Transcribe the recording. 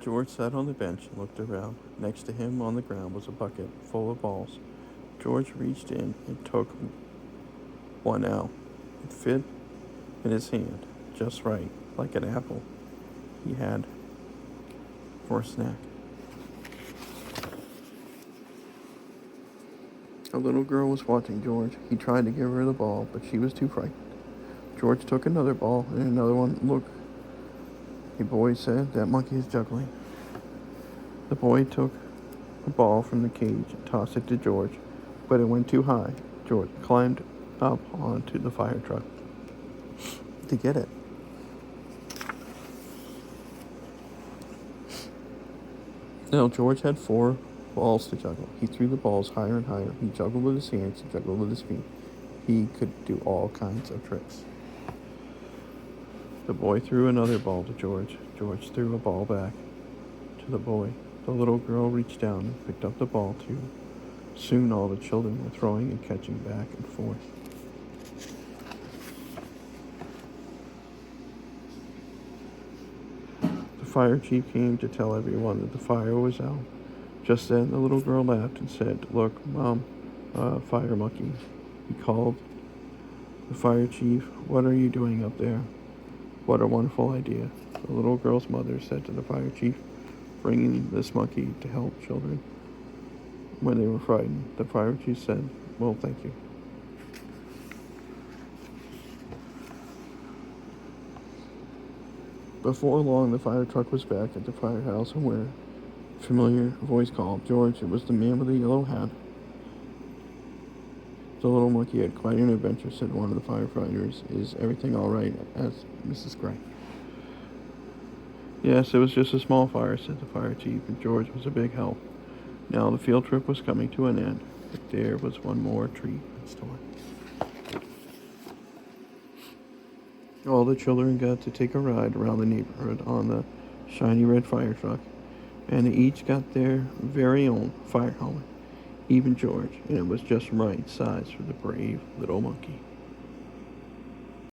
George sat on the bench and looked around. Next to him on the ground was a bucket full of balls. George reached in and took one out. It fit in his hand, just right, like an apple he had for a snack. A little girl was watching George. He tried to give her the ball, but she was too frightened. George took another ball and another one. Look, a boy said, that monkey is juggling. The boy took a ball from the cage and tossed it to George, but it went too high. George climbed up onto the fire truck to get it. Now, George had 4 balls to juggle. He threw the balls higher and higher. He juggled with his hands, he juggled with his feet. He could do all kinds of tricks. The boy threw another ball to George. George threw a ball back to the boy. The little girl reached down and picked up the ball too. Soon all the children were throwing and catching back and forth. The fire chief came to tell everyone that the fire was out. Just then the little girl laughed and said, "Look, Mom, fire monkey." He called the fire chief. "What are you doing up there?" "What a wonderful idea," the little girl's mother said to the fire chief, "bringing this monkey to help children when they were frightened." The fire chief said, "Well, thank you." Before long, the fire truck was back at the firehouse, and where a familiar voice called, "George." It was the man with the yellow hat. "The little monkey had quite an adventure," said one of the firefighters. "Is everything all right?" asked Mrs. Gray. "Yes, it was just a small fire," said the fire chief, "and George was a big help." Now the field trip was coming to an end, but there was one more treat in store. All the children got to take a ride around the neighborhood on the shiny red fire truck, and they each got their very own fire helmet, even George, and it was just right size for the brave little monkey.